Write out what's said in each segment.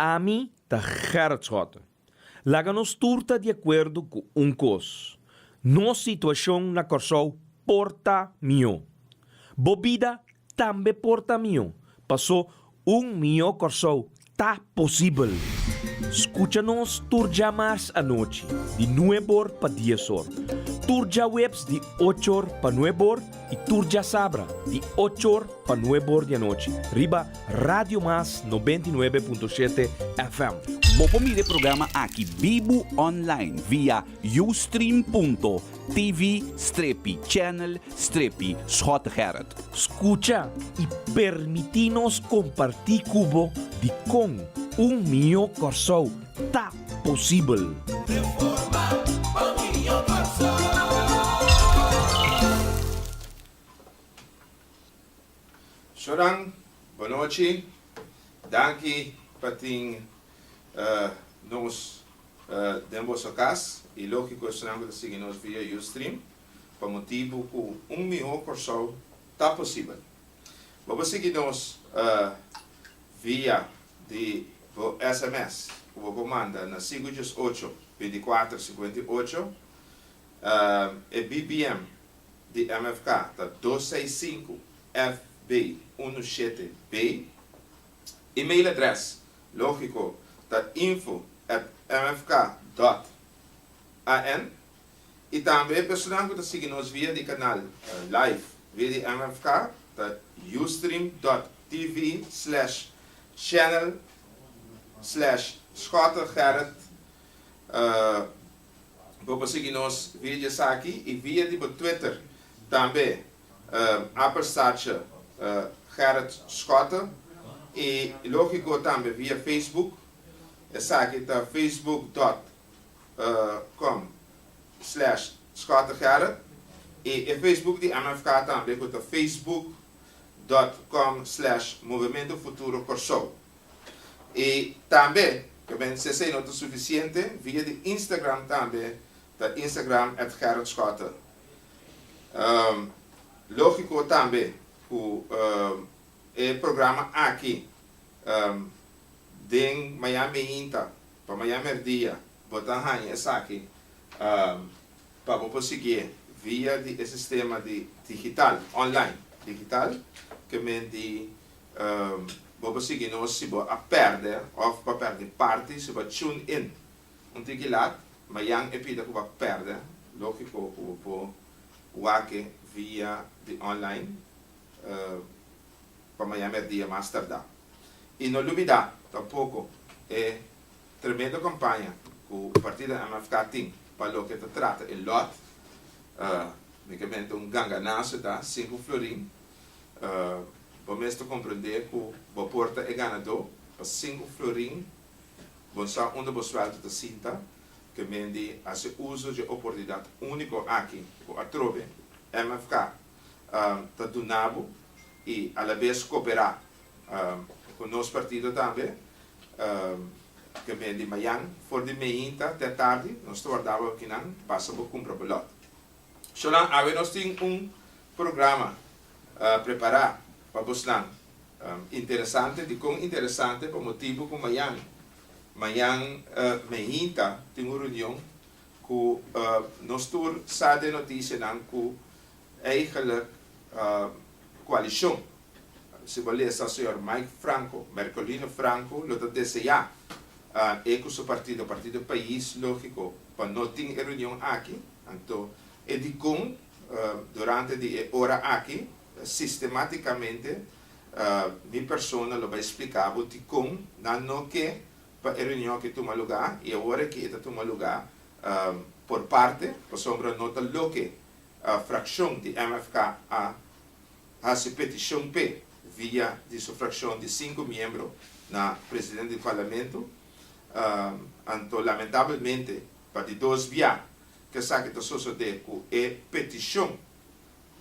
a mim tá Gerrit Schotten. Laga nos turta de acordo com coisa. Nossa situação na Corsol porta mio. Bobida também porta mio. Passou mio Corsol tá possível. Escucha-nos turja mais à noite, de 9 para 10 horas. Turja webs de 8 para 9 e turja sabra de 8 para 9 da noite. Riba Radio Mas 99.7 FM. Mopo mire programa aqui Bibo online via ustream.tv/channel/Schottengerrit. Escucha e permitinos compartir cubo de com mio Corsol tá possível. Chorang, boa noite. Danke pating nos demos a casa e lógico estamos a seguir nos via Ustream para motivo que mio Corsol tá possível. Vamos seguir nos via de SMS, que vou mandar na 518-2458 e BBM de MFK tá 265FB17B. E-mail address, lógico, tá info@mfk.an. E também pessoal que está seguindo nos via de canal live via de MFK, tá ustream.tv/channel/Schottengerrit. Vou seguir nos via de aqui e via de Twitter também @ Gerrit Schotten. E lógico também via Facebook. Essa aqui está facebook.com/Schottengerrit. E Facebook de MFK também está facebook.com/Movimento Futuro Corsol. E também, que bem se não é suficiente, via de Instagram também, da Instagram @Gerrit Schotten. Lógico também, o programa aqui, de Miami Inta, para Miami Dia, botar essa aqui, para conseguir via de sistema de digital, online, digital, que bem de vamos seguir nós se a perder ou para perder parte se vai tune in que lá mas yang epida que vai perder lógico o aqui via de online para Miami dia mais tarde e não olvidar tampouco é tremenda campanha que o partido MFK tem para o que trata o lot basicamente ganganço da 5 florim. Vamos compreender que o porta é ganador para 5 florim. Vamos onde você vai ter cinta que vende esse uso de oportunidade único aqui o atrove MFK está donado e a la vez cooperar com o nosso partido também que vende amanhã for de meia até tarde nós guardava aqui não passa por comprar bolot. So lang nós temos programa preparar para você interessante de com interessante por motivo que amanhã meia tem uma reunião que nós tour sabe notícia não que eigenlijk coalição se vale essa senhor Mike Franco, Mercolino Franco, lo deseja e com o partido país lógico para não ter reunião aqui, então e de com durante a hora aqui sistematicamente minha pessoa lo vai explicar de com não que para a reunião que toma lugar e a hora que está toma lugar por parte por sombra nota lo que a fração de MFK a petição P via de sua fração de 5 membros na presidente do parlamento então lamentavelmente para de 2 via que sabe que sucede é petição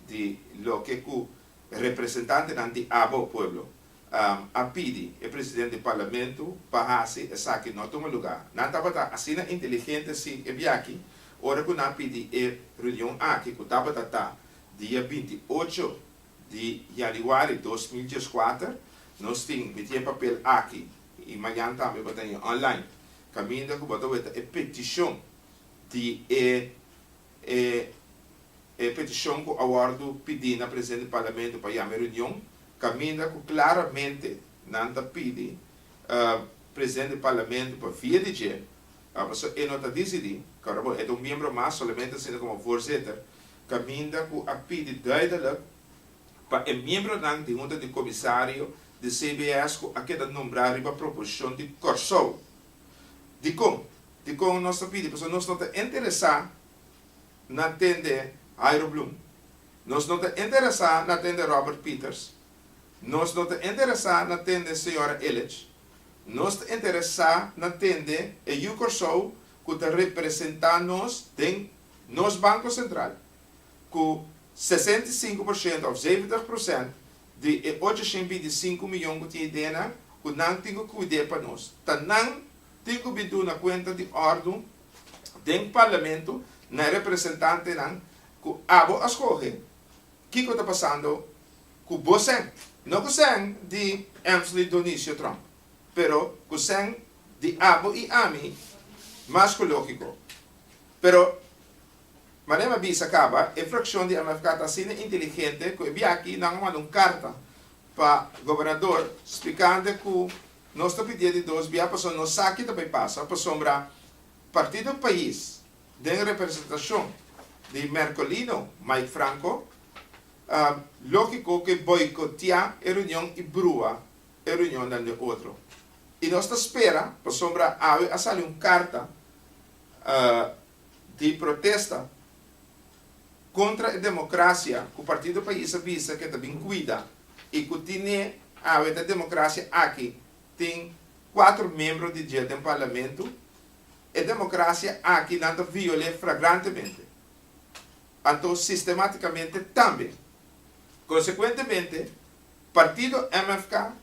de lo que o representante de abo pueblo a pedir o presidente do parlamento para fazer essa que não toma lugar. Não estava assim inteligente se é aqui. Ora que não pedi a reunião aqui que estava dia 28 de janeiro de 2014 nós temos papel aqui e amanhã também vai ter online. Caminda que vai ter a petição de petição que o awardo pedir na presidente do parlamento para a reunião. Caminda que claramente não pede presidente do parlamento para via de dia. Mas ele não está decidindo, é um membro mais, somente sendo como voorzitter. Caminda que a pedir duidelijk para o membro de junta de comissário de CBS que aqui nombrar para a proposição de Corsou. De como nós pedimos, porque nós não estamos interessados na atender Jairo Blum. Nós não estamos interessados na atender Robert Peters. Nós não estamos interessados na atender a senhora Illich. Nós estamos interessados na atender a Yu Corsou, que está representando em nosso Banco Central. Com 65% ou 70% de 825 milhões de ideias que não tem que cuidar para nós. Tem que vir na conta de ordem do parlamento, na representante que abo escolhe. O que está passando com você? Não com você de Anthony Dionisio Trump, pero com você de abo e ami, mais lógico. Pero, manema bisa acaba, a fração de MFK está sendo inteligente, que eu vi aqui, não mandou uma carta para o governador, explicando que nós estamos pedindo de dois dias, para não saque também passa, para sombra partido do país, de representação de Mercolino, Mike Franco, lógico que boicotear a reunião e brua a reunião do outro. E nós esperamos, para sombra, a sair uma carta de protesta contra a democracia, que o partido do país avisa que também cuida, e que tem a democracia aqui. Tem 4 membros do parlamento, a democracia aqui não viola flagrantemente. Então, sistematicamente também. Consequentemente, partido MFK,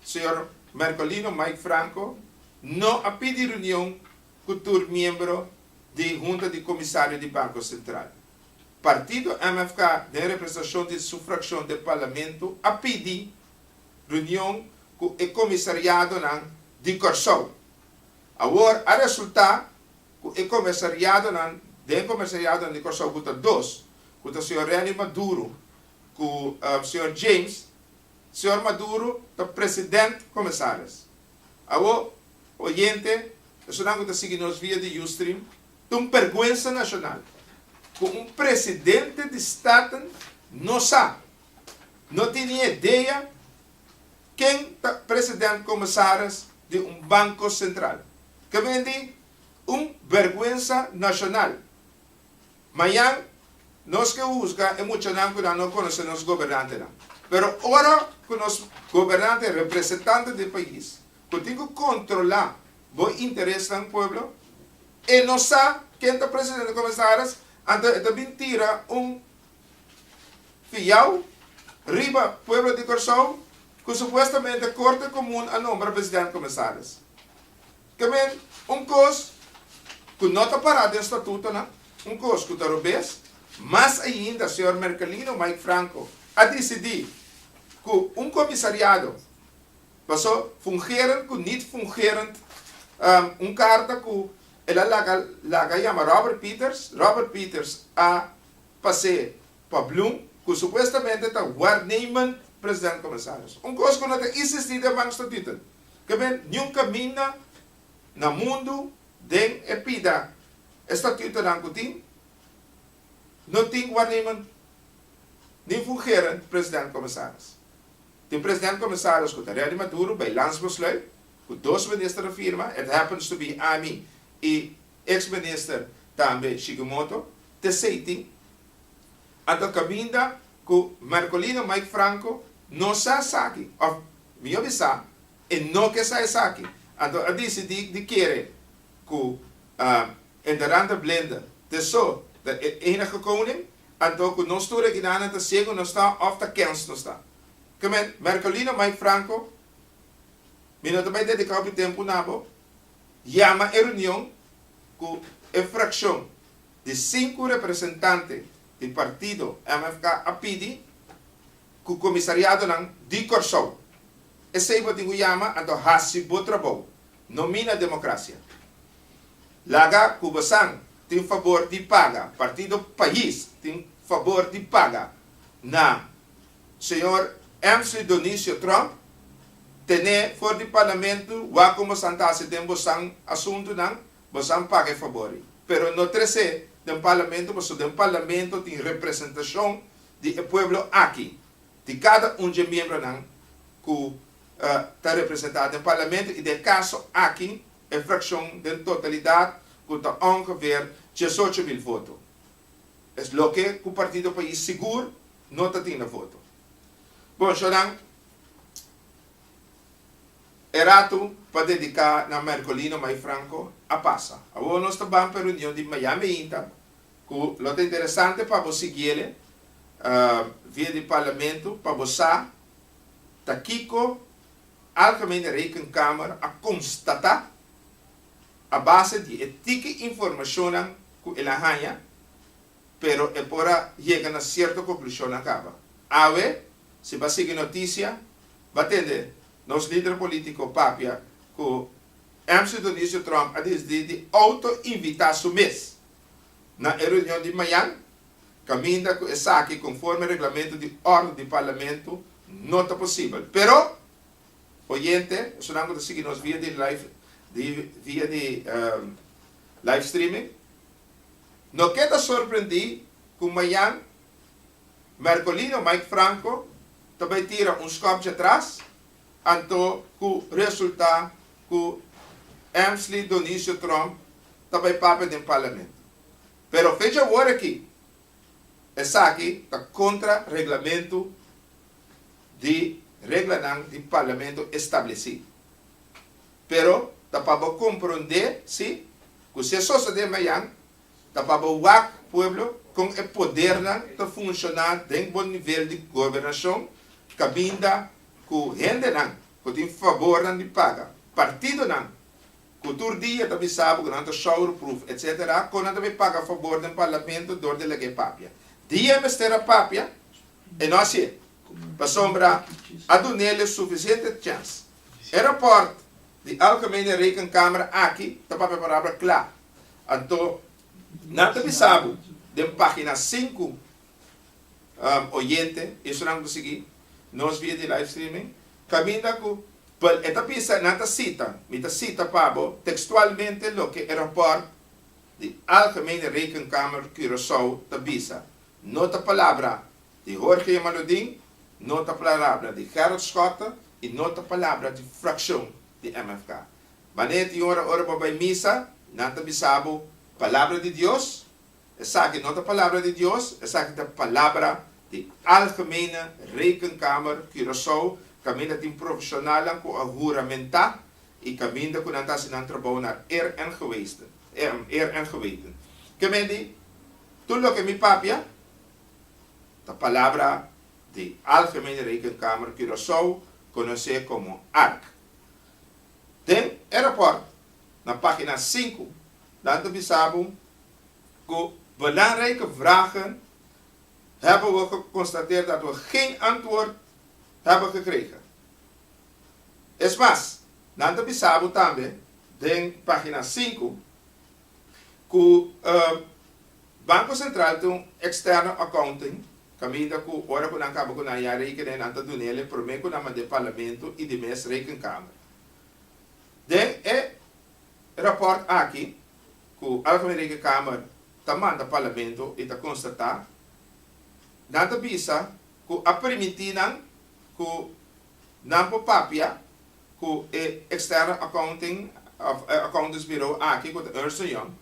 senhor Mercolino, Mike Franco, não a pedir reunião com o membro da Junta de Comissário do Banco Central. Partido MFK, de representação de sufração do parlamento, a pedir reunião com o comissariado de Corsou. Agora, a resultar, o comissariado de Corsou, com dois, com o senhor René Maduro, com o senhor James, o senhor Maduro, o presidente comissários. Agora, oyente, isso não está seguindo nos via de Ustream, tem uma vergonha nacional. Com um presidente de Estado não sabe, não tinha ideia quem é presidente comissários de um banco central. Que vem uma vergonha nacional. Amanhã, nós que usamos, é muito não conhecemos os governantes. Mas agora, que os governantes, representantes do país, que têm que controlar o interesse do povo, e não sabe quem é presidente comissários, então também tira fiel, riba, povo de Corsou, que supostamente a Corte Comum a nombra presidente comissários. Que vem coisa que não está parado em estatuto, coisa que está obês, mas ainda o senhor Mercolino, Mike Franco, a decidir que comissariado passou fungeram que não fungeram carta que ela laga chama Robert Peters a passei para Blum, que supostamente está guardando presidente comissários. Coisa que não está existindo em estatuto. Que vem nenhum caminho no mundo de epida estatuto não tem, não tem guardamento, nem fungeram presidente comissários. Tem presidente comissários que está René Maduro, bij landsbesluit, que 2 ministers afirma, it happens to be Ami e ex-minister também Shigemoto, te seiti, ato caminda que Mercolino Mike Franco não sai aqui, ou me avisa, e não que sai aqui. Então, a decidi de querer que in de rande blende, de zo, de enige koning, então que nós toeren gedaan, te cego não está, of te kens não está. Que Mercolino Mike Franco, minha também dedicar o tempo nabo, chama a reunião com a fração de 5 representantes do partido MFK a pedir que o comissariado de Corsou. esse é o que chama anto hasibo trabalho. Nomina democracia. Laga Cubasan tem favor de paga. Partido País tem favor de paga. Na senhor MC Dionísio Trump tem for de parlamento wa como santase tem bosang assunto nang bosang paga favor. Pero no trece del parlamento, porque del parlamento tem representação de pueblo aqui. De cada de membro nang que está representado no parlamento e de caso aqui é fração da totalidade que está ongeveer 18.000 votos. É o que o Partido País seguro não está tendo voto. Bom, então, erato para dedicar na Mercolino mais Franco a passa. Agora nós estamos para a reunião de Miami Inta, que é interessante para você seguir via de parlamento, para você tá Kiko algemene rekenkamer a constatar a base de ética e informação que ela ganha, pero é para chegar a certa conclusão acaba. Awe, se vai seguir notícia, vai entender, nos líderes políticos papia que MC Dionísio Trump a de auto-invitar su mês na reunião de Miami, caminha que essa aqui conforme o regulamento de ordem do parlamento não é possível. Pero, oyente, sonando de seguir nos via de live streaming, não queda surpreendido com Miami, Mercolino, Mike Franco, também tira scope atrás, anto que resulta que MC Dionísio Trump também papai do parlamento. Pero fecha agora aqui, essa aqui está contra o regulamento de parlamento estabelecido. Pero, está para compreender, se se só de manhã, está para o pueblo com o poder de funcionar em bom nível de governação, cabinda, que gente que tem favor de paga. Partido que todo dia também sabe que não é showerproof, etc., que não também paga a favor do parlamento, do de la papia. Dia mestera papia, e não assim. Para sombra, a donele suficiente chance. Aeroporto de algemene rekenkamer aqui, está para palavra clara. Então, não também sabe, de página 5, oyente, isso não consegui, nós via de live streaming, caminha com, esta pista não cita, me cita Pablo, textualmente, o que aeroporto de algemene rekenkamer Curaçao tabisa. Nota palavra de Jorge Maludin, nota palavra de Gerard Schotten e nota palavra de fração de MFK. Banet e ora para missa, nanta bisabo, palavra de Deus, essa que nota palavra de Deus, essa que a palavra de algemene rekenkamer Curaçao, caminha de profissional com a juramentar e caminha com a taxa trabalho na en geweten. Que me di, tudo o que me papia, a palavra de algemene rekenkamer Curaçao, conhecida como ARC. Tem aeroporto, na página 5, dan bisabo, que belangrijke vragen hebben we geconstateerd dat we geen antwoord hebben gekregen. Es más, dan bisabo também, tem página 5, que Banco Central tem externo accounting, caminha com ora que não acaba com a yari que nem anta do nele, por meio que não mande parlamento e de mês rekenkamer. Den rapport aqui, que a algemene rekenkamer manda parlamento e está constatar, nada bisa que a permitinan que não papia que é externo accounting accountants bureau aqui com Ernst & Young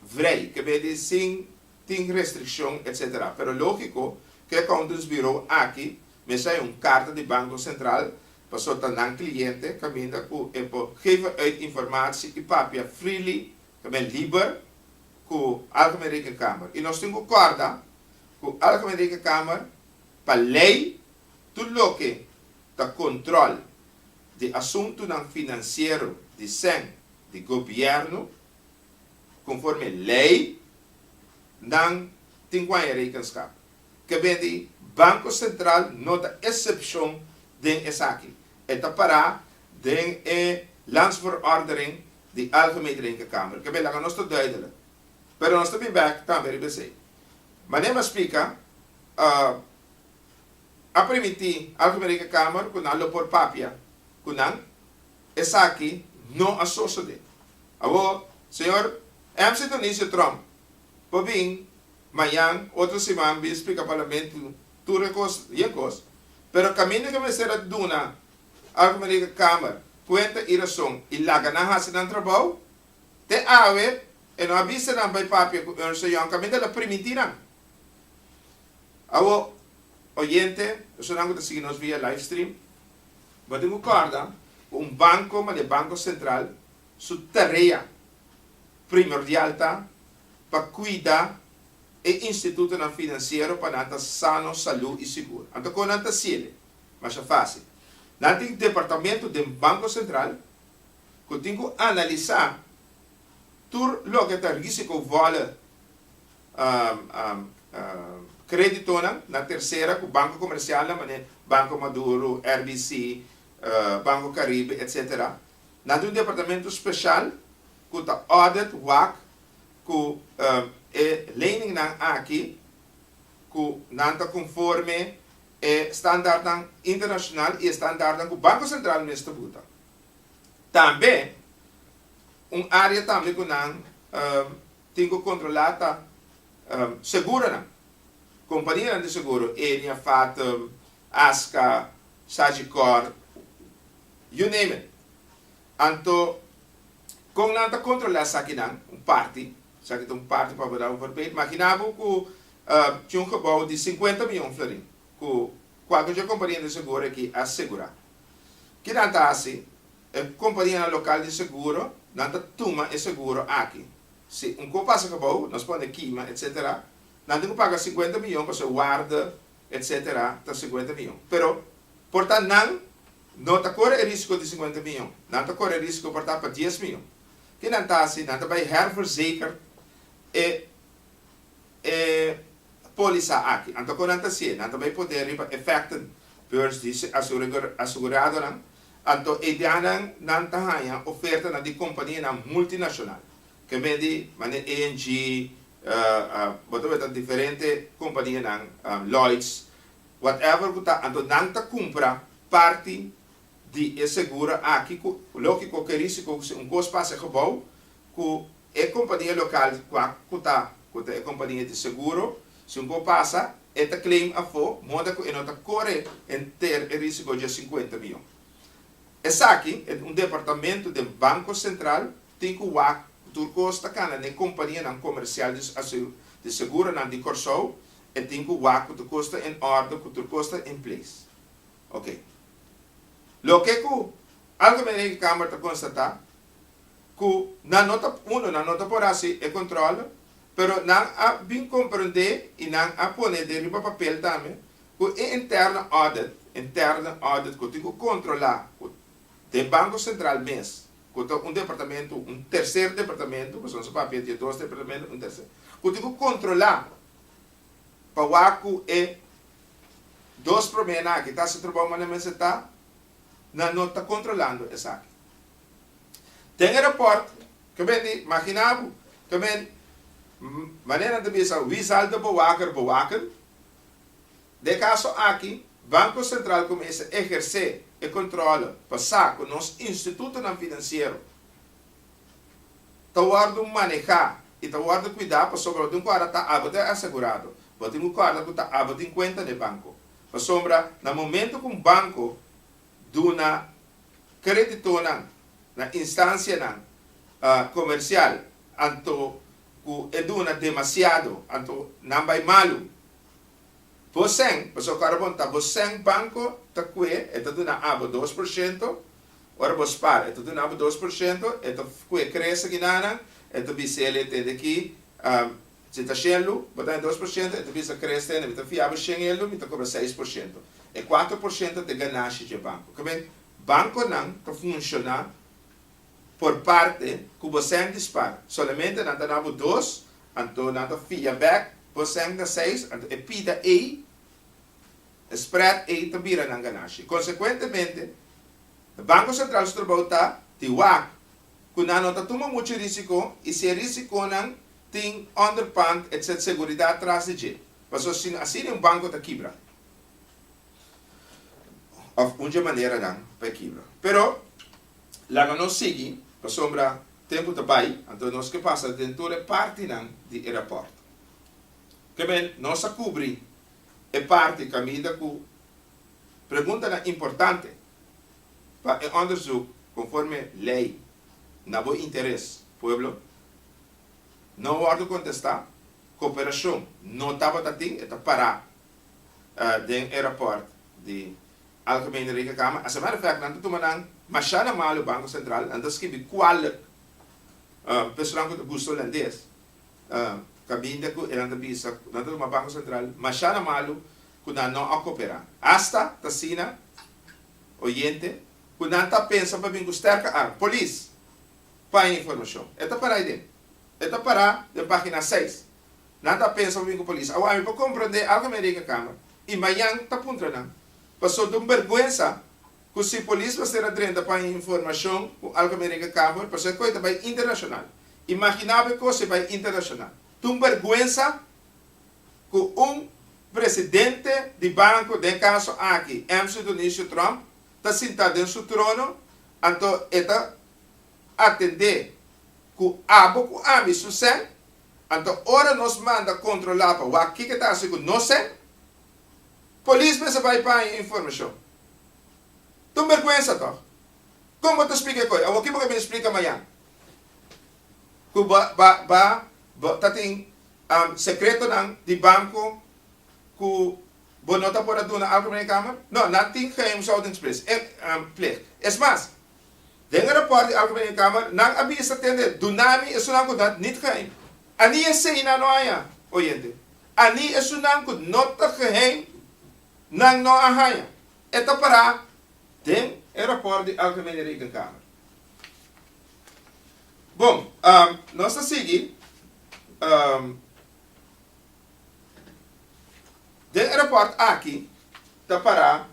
vrij, que vede sem tem restrição, etc. Pero lógico que accountants bureau aqui me sai carta de Banco Central para soltar cliente caminha que geven uit informatie e papia freely, que ben liever que algemene rekenkamer. E nós temos corda que algemene rekenkamer para lei tudo que está controle de assunto financeiro de sem de governo conforme lei não tem qual rekenskap. Que vem de Banco Central nota exceção den esaki. Eta para den landsverordening die algemene rekenkamer. Ik heb nog te duidelijk. Pero nós estamos back também RBC. Mas nem me explica a permitir algemene rekenkamer com nalo por papia, com esaki não associado. Abo, senhor, MC Donizio Trump, pobing, mayang, outro semana, me explica parlamento, tudo recos, pero caminho que vai ser a duna, algemene rekenkamer, cuenta e razão, e laga na hasa ng trabalho, te awe, e não avisa na by papia, so yung caminho la permitiran. Abo, oyente, so nango te seguir nos via live stream, mas eu concordo, banco, mas o Banco Central, sua tarefa primordial para cuidar do instituto financeiro para nós sano, saúde e seguro. Então, com nós sile, mas é fácil. Nós temos departamento do Banco Central que tem que analisar tudo o que está risco vale crédito na terceira, com o Banco Comercial, Banco Maduro, RBC, Banco Caribe, etc. Nós temos um departamento especial que está audit, WAC, que é lening aqui, que não está conforme standaard internacional e standaard que o Banco Central mesmo está. Também, área também que não tem que controlar seguro. Companhia de seguro, Enia, Fatum, Asca, Sagicor, you name it. Anto, kung nanta controlar sa akin party para dar um papel, imaginava que tinha gebouw de 50 milhões florin, que qualquer companhia de seguro que assegurar. Que nanta assim, a companhia local de seguro, nanta toma e seguro aqui. Se passa gebouw, nós podemos queimar, etc., nanta que paga 50 milhões para sua guarda, etc., tá 50 milhões. Pero, portanto, não está correndo risco de 50 milhões. Não está correndo risco para 10 milhões. Que não está assim, não está vai herverzeker polícia aqui. Então, quando não está não vai poder efeito beurs de assegurado. Então, ideia não está oferta de companhia multinacional. Que mede, ANG, diferente companhia, Lloyds, whatever, então não está compra parte de seguro aqui, lógico que risco que passa gebouw, que é companhia local, que é companhia de seguro, se passa, é claim a fo, moda que não corre em ter risco de 50 milhões. Esse aqui é departamento do Banco Central, tem que o turcosta cana na companhia comercial de seguro de Corsou, e tem que o turcosta em ordem, que o turcosta em place. Ok. Lo que a Algemene Câmara está constatar que na nota por assim é controle, pero não há bem compreender e não há poner de riba papel também que é interna audit que tem que controlar do Banco Central mesmo, que departamento, terceiro departamento, que são papel de 2 departamentos, terceiro, que tem que controlar para o que é 2 problemas que está se trabalhando na mesa não está controlando isso aqui. Tem report que vem imaginava que vem maneira de pensar o visual de bewaker de caso aqui Banco Central começa a exercer e controla passar com nosso instituto financeiro tawar manejar e tawar cuidar para sobre um cara está assegurado, pode um cara que está em conta de banco, para sombra no momento que banco duna crédito na instância comercial, anto que duna demasiado, anto não vai malo. Você, pessoal carbon tá você banco tá que é duna abo 2%, ora você para, é duna abo 2%, é que cresce aqui nana, é do BCLT daqui, se tá cheio, botar 2%, é do BCLT cresce, é do fiável cheio, me tá cobra 6%. É 4% de ganância de banco. Que bem, banco não funciona por parte que você dispara. Somente não está 2, então não está feedback, você dá 6, então é pida spread e tabira ng ganashi. Consequentemente, o Banco Central sa trabaho tiwak, kung ano tatuma mucho risiko, isi risiko ng ting underpant et seguridad atrás de je. Paso assim yung banko ta kibra. Of unja maneira lang pa kibra. Pero, laga no sigi, pasombra tempo tabay, anto nos que passa dentro parte ng di aeroporto. Kaya nossa cubri e parte camida ku pergunta na importante para e onderzoek conforme lei na bo interesse pueblo não ordo contestar cooperação não estava tating eta para den aeroporto de Algemene Rekenkamer. As a matter of fact, nanto tumanang masyana malo Banco Central, andas kibi kual pessoal ko gusto landes. Kabinda ko ilang bisa nanto ma Banco Central, masyana malo kuna não a cooperar. Hasta tasina oyente, kuna ta pensa pa bingo sterka police pa informação. Eta para aí. Eta para de página 6. Nanta pensa pa bingo police. Awami pa compreender Algemene Rekenkamer. E mayang tapuntra na. Passou de vergüenza que se a polícia ser atrenta para informação com Algemene Rekenkamer, passou coisa vai internacional. Imaginava que se vai internacional. Tum vergüenza que presidente de banco, de caso aqui, MC Dionísio Trump, está sentado em seu trono, então está atender que abo que ami sucede, então ora nos manda controlar para o aqui que está assim que não sei. Polícia vai para a informação. Tu vergüenza toch? Como tu explica coisa? O que me explica amanhã? Que tating secreto ng di banco que bonota por a duna Algemene Rekenkamer? No, nating geheimhoudingsplicht. Es más, den rapport di Algemene Rekenkamer nang abisa tende dunami esunang ko dat niet geheim. Ani ese inanoaya, oyente. Ani esunang ko nota geheim nang no ahaya. Ito para den rapport di Algemene Rekenkamer. Bom, nós seguir den rapport aqui tá para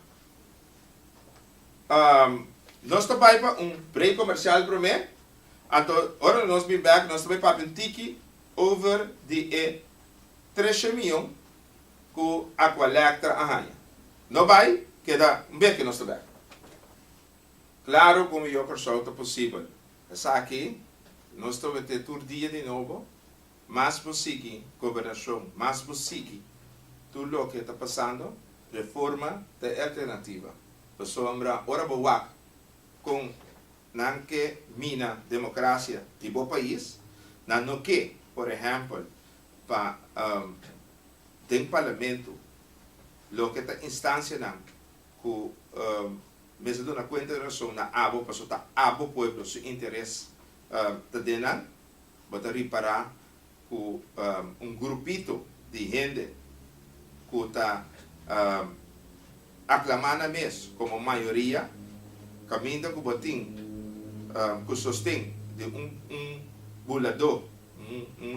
nós trabalhamos para break comercial para mim. Então, ora nós bem back, nós trabalhamos para um tiki over de 13 milhões com a collecta ahaya. Não vai, queda que nós trabalhamos. Claro, como eu percebo possível. Essa aqui, nós estamos ter todo dia de novo, mais possível governação, mais possível tudo o que está passando, reforma da alternativa. Pessoa ora boa com nanke mina democracia de bom país, na no que, por exemplo, para tem parlamento, lo que está instância não, que mesmo dando conta de razão na abo, para soltar abo pueblo seu interesse de denan, para reparar que grupito de gente que está aclamando mesmo como maioria, caminha com o botim, que sustém de bulador,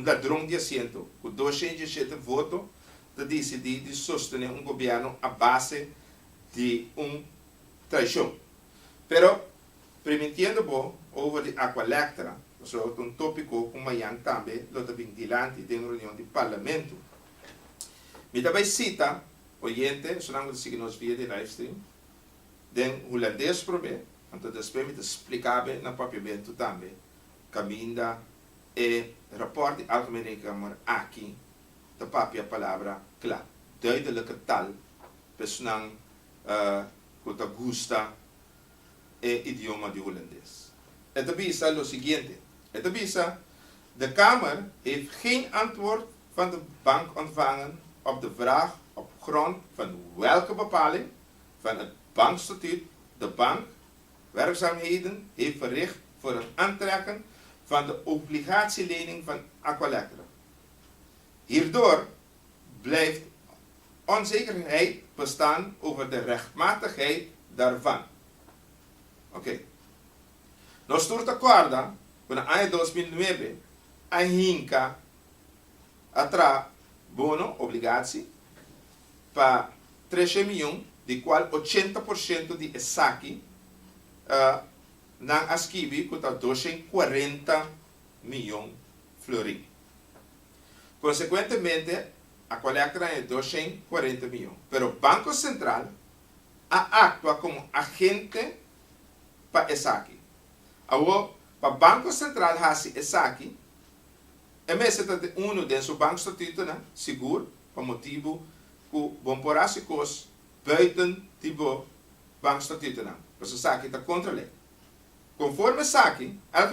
ladrão de assento, com 207 votos, de decidir de sostener governo a base de traição. Pero, permitindo bom, over a collecta, so tópico com amanhã também, lo está vinculante de reunião de parlamento. Me também cita, oyente, sonando de nos via de live stream, den holandês probe, então depois me explicar na papiamento também, caminda e rapport Algemene Rekenkamer aqui, da papia a palavra claro, duidelijke tal, pessoal que te gusta e idioma de holandês. Het bisa lo siguiente, het bisa, de Kamer heeft geen antwoord van de bank ontvangen op de vraag op grond van welke bepaling van het bankstatuut de bank werkzaamheden heeft verricht voor het aantrekken van de obligatielening van Aqualectra. Hierdoor blijft onzekerheid bestaan over de rechtmatigheid daarvan. Oké. Nós estamos de acordo com a ano 2009 a hinca atra bono obrigatie para 13 milhões, de qual 80% de saque na Askibi custa 240 milhões florim. Consequentemente, a coleta é 240 milhões. Pero o Banco Central atua como agente para saque. Agora, para o Banco Central fazer saque, é mesmo que um de seu banco estatuto seguro, por motivo que vão por as coisas buiten tipo banco estatuto Porque o saque está contra a lei. Conforme o saque, a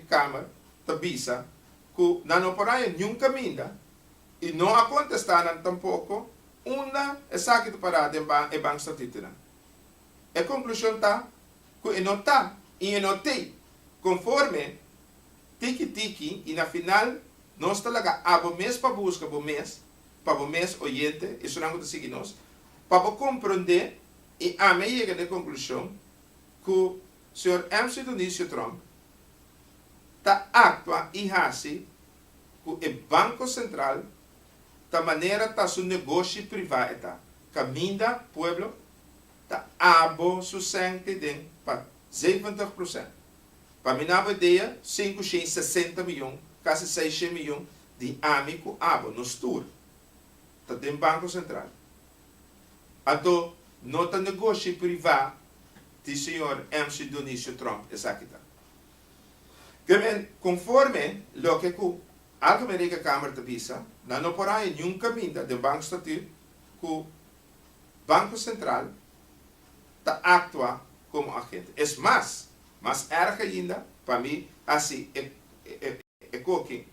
Câmara avisa que não por aí nenhum caminho e não a contestar tampouco uma saque de parada em banco estatuto A conclusão está que não está e não tem conforme tiki e na final nós talaga abo mês para busca para o mês oyente, isso não acontece que nós, para compreender e a mim chega na conclusão que o Sr. MC Dionísio Trump está atua e hace que o Banco Central da maneira tá seu negócio privado caminha pueblo tá abo su sangue den para 70%. Para mim na ideia 560 milhões, quase 600 milhões de amigo abo nos tour. Tá dentro do Banco Central. Então, nota negócio privado do senhor MC Dionísio Trump, exatamente. Conforme o que a América Câmara de Visa, não por aí nenhum caminho do Banco Estatuto que o Banco Central está atua como agente. É mais erga ainda, para mim, assim, é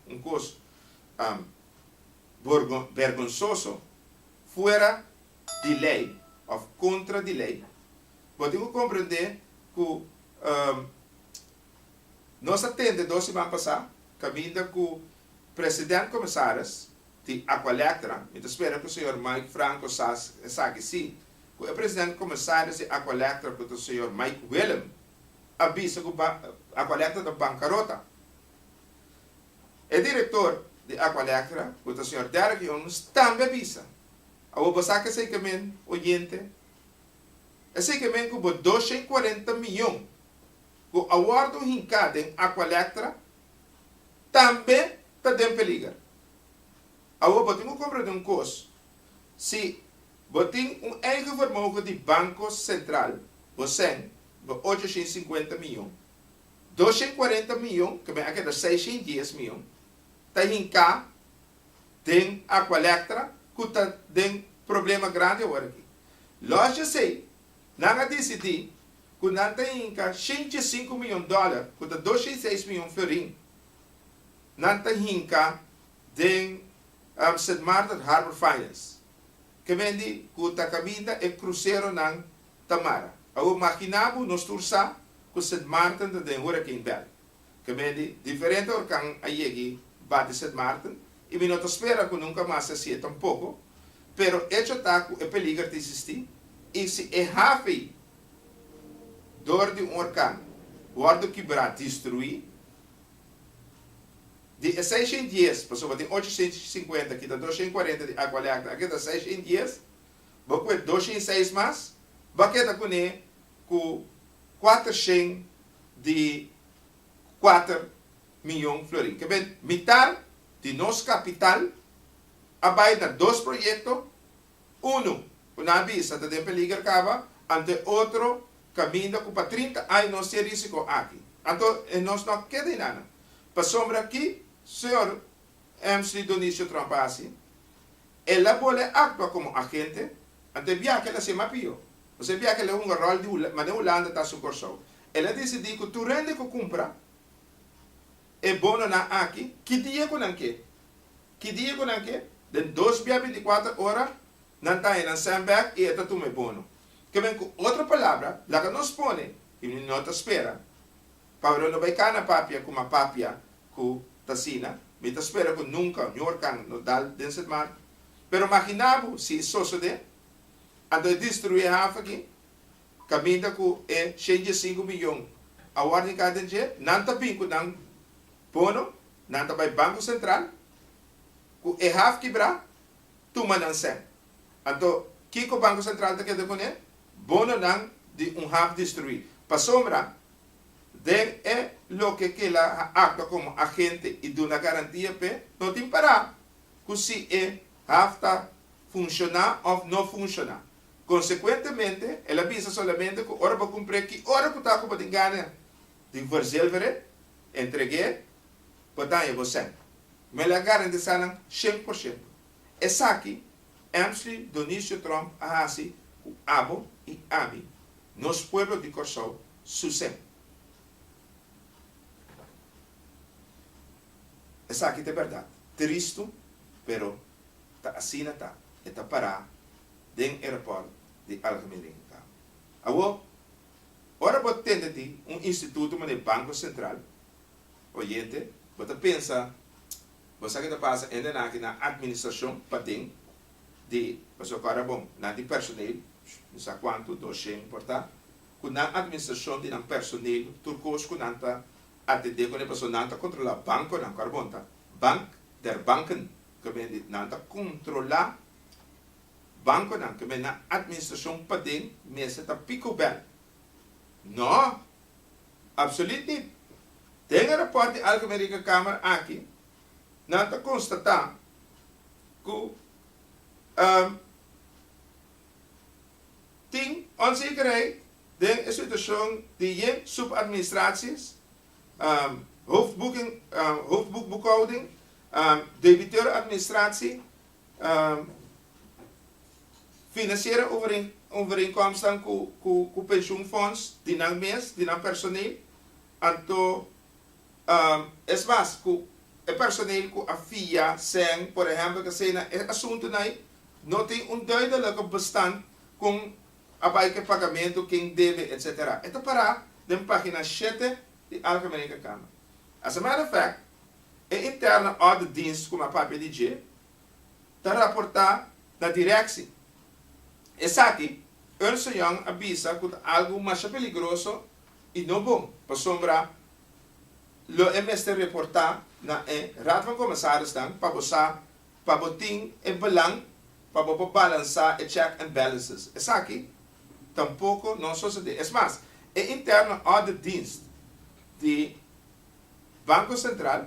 um coisa vergonzoso, fora de lei, ou contra de lei. Podemos compreender que nós atendemos 12 semanas passadas, caminho que o presidente comissários de Aqualectra, eu espero que o senhor Mike Franco saiba sim, que o presidente comissários de Aqualectra, que o senhor Mike Willem, avisa que a Aqualectra da bancarrota. O diretor de Aqualectra, que o senhor Derek Jones, também avisa. A você que sei que men oyente, sei que men que 240 milhões que o awardo hincado em Aqualectra também está em perigo. Agora, você tem que compreender uma coisa. Se você tem eigen vermogen de Banco Central, você tem 850 milhões. 240 milhões, que é aqui 610 milhões, está hincado em Aqualectra, que está em problema grande agora aqui. Lógico sei, não decidi que não tem hincado 105 milhões de dólares, que está 206 milhões de florim, não tem hincado em St. Martin Harbor Finance, que vende que está caminho é cruzeiro ng Tamara. Ao imaginavo nos tursa que St. Martin tem Hurricane Bell, que vende diferente orkan ayegi bate St. Martin, e me não espera que nunca mais se sienta tampouco, pero hecho taco é peligro de existir, e se é hafe dor de orkan, guardo quebrar, destruir, de 610, pessoa tem 850, aqui está 240 de Aqualectra, aqui está 610, vou com 206 mais, vai quedar com 400 de 4 milhões de florim. Que bem, metade de nosso capital vai dar 2 projetos, uma avisa de peligro acaba, ante outro caminho que para 30 anos não se risco aqui. Então, nós não queda nada. Para sombra aqui, senhor MC Dionísio Trump, ela pode actuar como agente, ante via que ela se mapeou. Você via que ela é um rol de maneira Holanda está sucursal. Ela decidiu que tu rende que compra é bom na aqui, que dia que não quer? Que dia que não quer? De 2 a 24 horas, não está aí na sandbag e está tudo bom. Que vem com outra palavra, lá que nos põe, e não te espera, para não vai cá na papia com uma papia que Tassina, me espera que nunca, New York, no dal desse mar. Pero imaginava se isso sucede, ando destruir a aqui, caminho que é 105 milhões. A ordem cada dia, não está bem com não pono, não está vai Banco Central, que é quebrar, tu não sei. Então, Kiko Banco Central te queda con él, bono nang di un half destruir. Pa sombra, de lo que la acta como agente y de una garantía pe, no te para, que si hafta funciona o no funciona. Consequentemente, ela avisa solamente que ora para cumprir que ora que está com a engana de verzelvere, entreguei, para você. Mas ela garante sana 100%. Essa aqui, Amsterdam, Dionísio Trump, a assim, o Abo e Abi, nos pueblos de Corsol, sucem. Essa aqui é verdade. Triste, pero tá assim tá. Está para den aeroporto de Algemeen. Agora, ora você tem instituto de Banco Central. Oyente, você pensa, você que passa ainda na administração para ter de, você agora bom, na de personal, não sei quanto, 200 importa, com na administração de um personal, turcos com nanta atender com a pessoa nanta controlar banco na carbonta, bank der banken, que vem nanta controlar banco na que vem na administração para ter, mesa tá pico bem. Não, absolutamente. Tem a rapport de Algemene Câmara aqui, nanta constatar que tem onzekerheid de situatie die je subadministraties, hoofdboekhouding, debiteuradministratie, financiële overeenkomsten com pensioenfonds, die naar mes, die naar personeel, en to es más, com o personeel com a FIA, SEN, por exemplo, que sei na assunto nai, não tem duidelijke bestand com a baike pagamento, quem deve, etc. Ito para de página 7 de Algemene Câmara. As a matter of fact, a interna auditdienst, como a papel de G, está rapportar na direção. Essa aqui, Ernst Young avisa que algo mais perigoso e não bom, para sombra, lo MST reportar na Raad van Commissaris dan, para você, para botin e belang, para balançar e check and balances. Essa aqui, tampouco não sucede. É mais, a interna auditdienst de Banco Central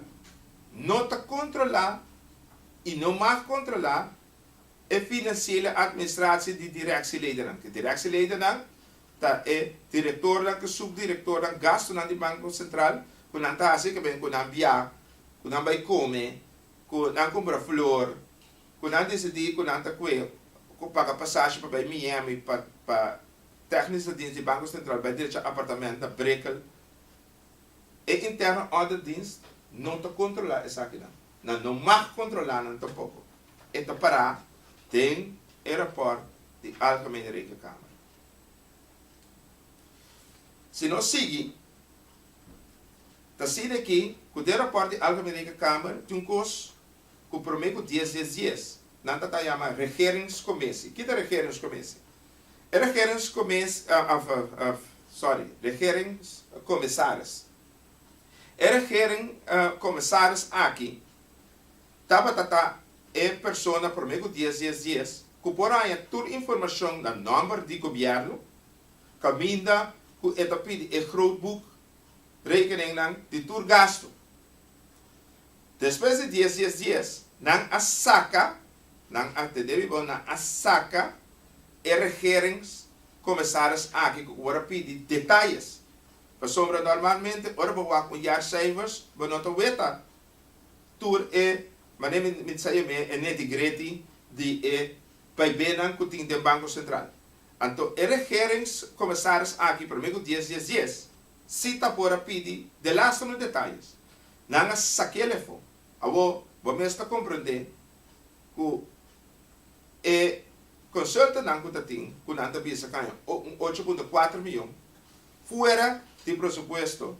não está controlar e não mais controlar a financiële administratie de directieleider. De directieleider está diretor, subdiretor, gasto na de Banco Central, com a taxa que vem com a via, com a vai comer, com a compra flor, com a decidir, com a coelho, com paga passagem para Miami, para técnicos de Banco Central, para direito apartamento, da Brekel. E interna auditdienst não está controlar essa aqui. Não mais controlar, não tampouco. Então, para tem aeroporto de Algemene Câmara. Se nós seguimos, está sendo aqui que o aeroporto de Algemene Câmara tem custo que promete 10 dias. Não está chamando regeringscommissie. O que é regeringscommissie? É regeringscommissaris. É regeringscommissaris aqui. Tata é pessoa promete 10 dias que por aí toda informação da número de governo, caminha que é tapete é grootboek, rekening de todo gasto. Depois de 10 dias, não a saca, não a te deve na a saca, é regeringscommissaris aqui que agora pede detalhes. Para sombra normalmente, ora para com jaarcijfers, we não weten. Tour maar neem met zij mee en net die greti die bij binnen kuting de Banco Central. Anto regeringscommissaris aqui para mim 10 cita por pedir de laatste no detalhes. Nanga saquele fo. Avo, vamos está compreender que consulta não kutating kunanta bisa kanyo 8.4 milhões fora de presupuesto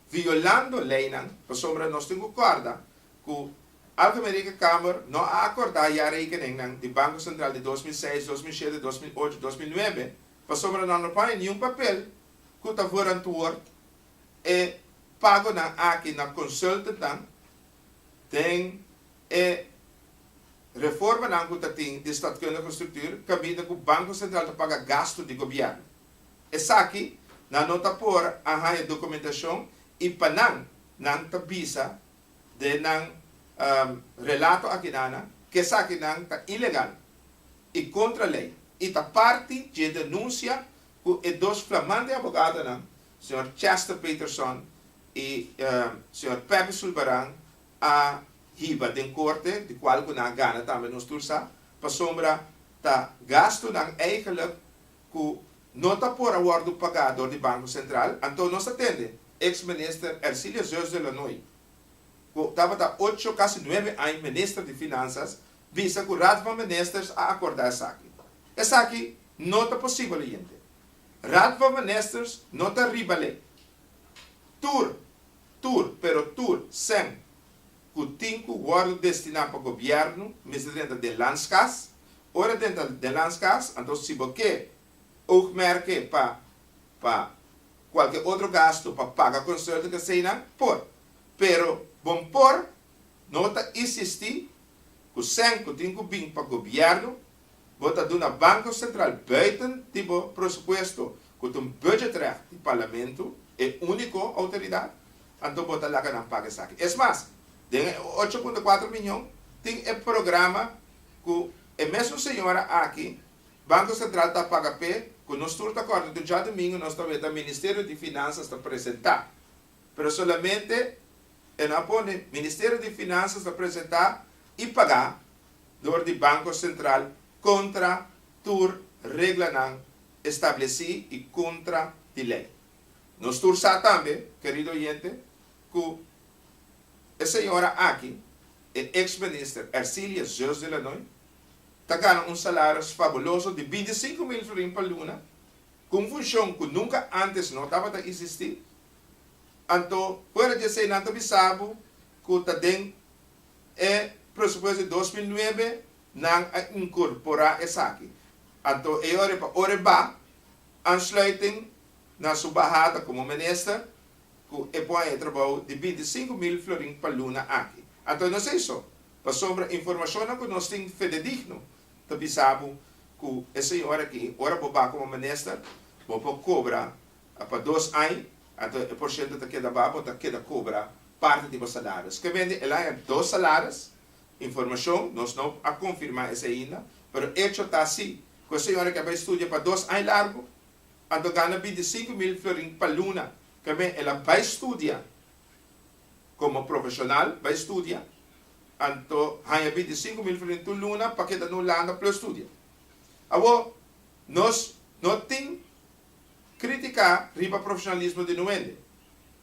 violando lei nan, para sombra nós temos corda que Algemene Câmara não acordar a rekening de Banco Central de 2006, 2007, 2008, 2009, para sombra não põe nenhum papel que está fora e pago aqui na consulta tem reforma ng kutating de statkundige structuur, kabida ko Banco Central ta paga gasto de gobyerno. Essa aqui, na nota por ang haya dokumentasyon, ipanang ng tabisa de ng relato akinana, kesa akinang ta ilegal, e contra lei. Ita parte de denúncia com e dos flamantes abogados ng Sr. Chester Peterson e Sr. Pepe Sulbaran a hiba den korte, de qual ko na gana também nos tursa, pa sombra ta gasto ng eigenlijk ku nota por awardo pagado do Banco Central, anto nos atende, ex-minister Ercília Zeus de Lanoy, ku tava ta 8, quase 9 anos ministro de Finanças, visa ku Raad van Ministers a acordar essa aqui. Essa aqui nota possível, gente. Raad van Ministers nota ribale. Tur, sem que 5 worden destinado para o governo, mesmo dentro de landskas, ora dentro de landskas, então se você oogmerke para qualquer outro gasto para pagar consulta que seja, pero bom por, nota insistir, que 5 bem para o governo, bota do Banco Central buiten tipo presupuesto, com um budget recht do parlamento, é única autoridade, então bota lá que não paga isso aqui. É mais, tem 8,4 milhões, tem o programa que a mesma senhora aqui, Banco Central está pagando, que nós estamos de acordo, do dia domingo, nós estamos do Ministério de Finanças a apresentar. Mas solamente, o Ministério de Finanças apresentar e pagar do Banco Central contra tur regla não estabeleci e contra a lei. Nós estamos também, querido gente, que a senhora aqui, a ex-ministra Ercília Zeus de Lanoy, está ganhando salário fabuloso de 25 mil florins por luna, com função que nunca antes não estava a existir. Então, pode dizer, não está sabe que está dentro do pressuposto de 2009 não incorporar essa aqui. Então, ora ba, aansluiting na subahada como minister, que põe trabalho de 25 mil florins por luna aqui. Então, não sei isso. Para sobre informação que nós temos fidedigno, também sabe que a senhora aqui, ora boba como minister, boba cobra para 2 anos, então o porcento da queda babo, da queda cobra parte de salários. Que vende, ela é 2 salários, informação, nós não a confirmar essa ainda, mas o hecho está assim, que a senhora que vai estudar para 2 anos largo, então ganha 25 mil florins por luna, que vem, ela vai estudar como profissional, vai estudar, então ganha 25 mil florins por luna, para que não landa para estudar. Agora, nós não temos criticar riba profissionalismo de nuende,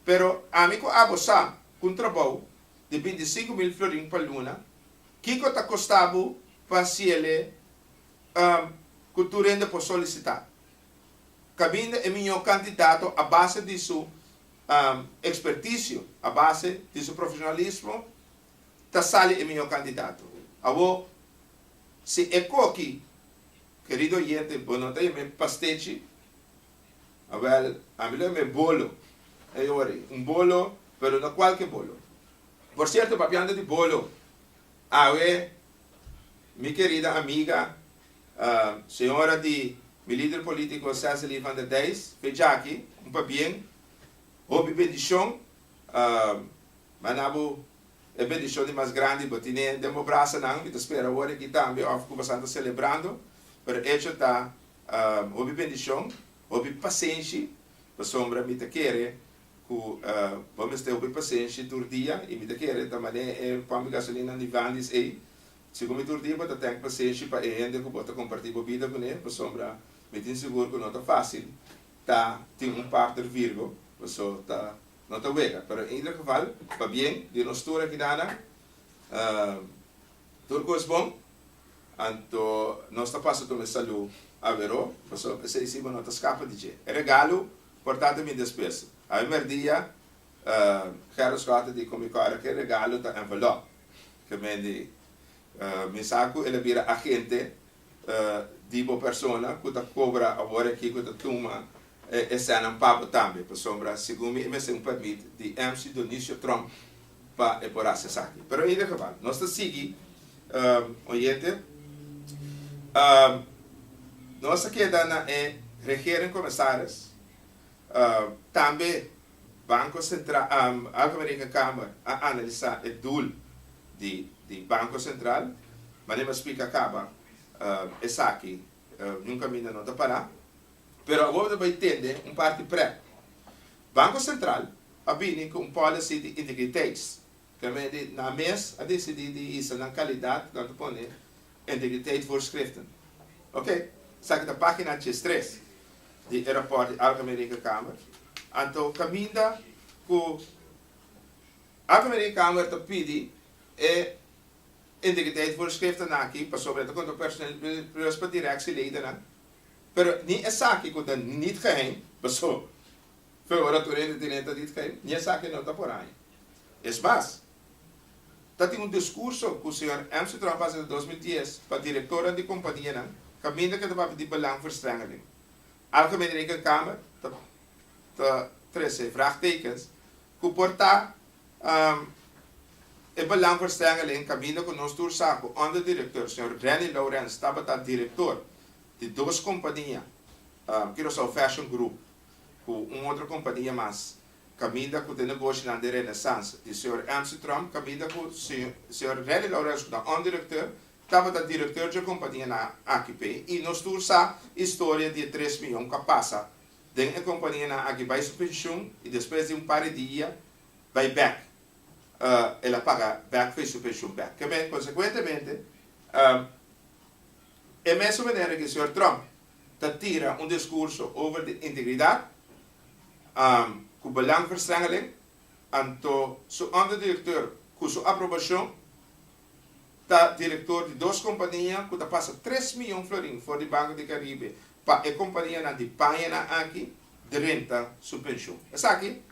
pero amigo abosa com trabalho de 25 mil florins por luna, Kiko está costado para se ele culturando por solicitar. Cabinda é meu candidato a base de sua expertise, a base de seu profissionalismo, está sale é meu candidato. Agora, se é aqui, querido gente, não tem pastete, a mim é bolo, bolo, pero não qualquer bolo. Por certo, papiando de bolo, minha querida amiga, senhora de meu líder político Cecily van der Dijs, veja aqui, bem, houve bendição, manabo a bendição de mais grande, botine democracia não, me espera agora que também, fico bastante celebrando, pero hecho está, houve bendição, houve paciência, para sombra me te querer, vamos ter houve paciência todo dia, e me te querer também, põe gasolina de vandes aí, se como todo dia, você tem paciência para ainda que você compartilhar a vida com ele, para sombra, me tem seguro que não está fácil, tem parte virgo, você está, não está vega, mas em todo caso, para bem, de nós todos aqui dana, tudo coisa bom, então, nós está passando uma saúde, a verô, pessoal, se cima não está escapa de je. É regalo, portanto, me despeço. A primeiro dia, quero escutar de como que é regalo da envelope, que me saco, ele vira agente de uma pessoa que está cobra agora aqui, que está toma, esse é um papo também, pessoal, segundo me se permite, de MC Dionísio Trump, para elaborar essa aqui. Mas, ainda que vale, nós estamos seguindo, oyente, nossa queda na regering commissaris, também Banco Central, Algemene Kamer, a analisar o doel de Banco Central, mas nem explica acaba, essa aqui, nunca me não está parar, pero agora vai entender parte pré. Banco Central, a com policy de integridade, que na mês a decidir de isso na qualidade, tanto põe integriteit voorschriften. Ok? Sabe da página 3 de rapport de Algemene Kamer. Então, caminha com a Algemene Kamer te pede integriteit voorschriften aqui, para sobre de conta personeel, para directieleden. Pero niet een zaakje que dan niet geheim, zo. Veel oratoren die niet geheim, niet een zaakje não está por aí. Es más, dat tem discurso que o senhor Amsterdam faz em 2010 para a diretora de companhia, caminha que estava de belangverstrengeling. Algemene Rekenkamer, de 13 vraagtekens, que porta e belangverstrengeling, caminha que nós toerzako, onder directeur, senhor René Laurens, estava de diretor de duas companhias, que era o Fashion Group, com outra companhia mais, caminha com o negócio na Renaissance, de senhor Amsterdam, caminha com o senhor René Laurens, que é um diretor, estava da diretor de companhia na AQP, e nós temos a história de 3 milhões que passa, de a companhia na AQP vai se pensión, e depois de par de dias, vai back, ela paga back, fez sua pensión back. Que bem, consequentemente, é a mesma maneira que o senhor Trump tira discurso over de integridade, com belangverstrengeling, então, seu onderdirecteur, com sua aprovação, está diretor de duas companhias, que passa 3 milhões de florins para o Banco de Caribe, para a companhia na de paga aqui, de renta, sua pensão. Essa aqui,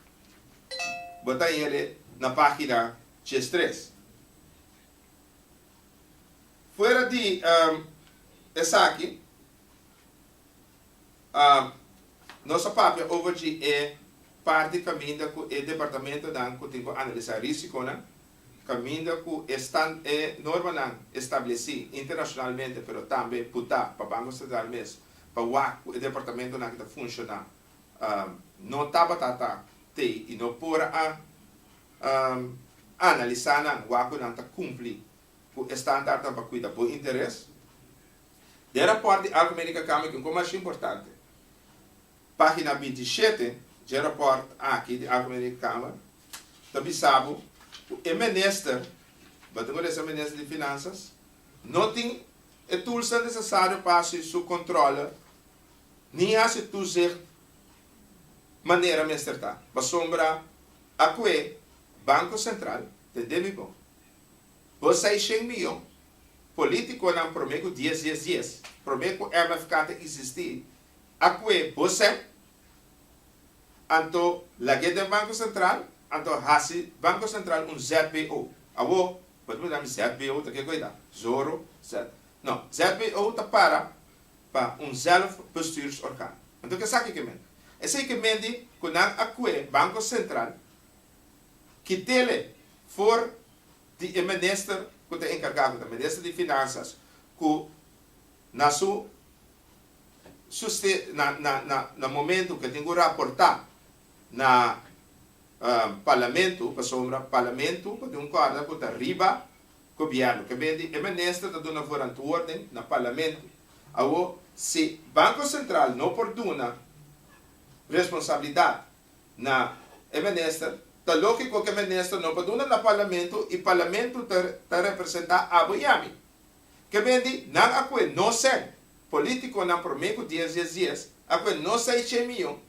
botar ele na página 3. Fora de essa aqui, nossa papel hoje é parte caminho com o departamento que tem que analisar risco, né? Caminho com a norma estabelecida internacionalmente, mas também para o Banco Central mesmo, para o departamento que funciona, não estava e não pode analisar o que cumpre com o standard para cuidar do interesse. De rapport de Algemene Kamer, que é mais importante. Página 27, de rapport aqui de Algemene Kamer, também sabe que o ministro, o ministro de Finanças, não tem a tools necessários para fazer seu controle, nem a se fazer maneira mesterta. Para sombra, a que Banco Central tem débito. Você 100 milhões. Político não promete 10. Promete que o MFK existir. A que você, então, lagi do Banco Central, então, hasi Banco Central ZBO. Awo, pode mudar ZBO, tá que cuidar. Zoro, Z. Não, ZBO tá para zelfbestuursorgaan. Então, que sabe que men? Esse que mende, que não a Banco Central, que tele for de minister que está encarregado, o ministro de Finanças, que no momento que tem que raportar na parlamento, para sombra parlamento, para ter corda que está arriba governo, que vende o ministro está dando fora de ordem no parlamento. Agora, se Banco Central não perdona responsabilidade na ministro, está lógico que o ministro não perdona no parlamento e o parlamento está representado a Miami. Que vende, não sei, político não promete 10 dias, não sei 100 milhões,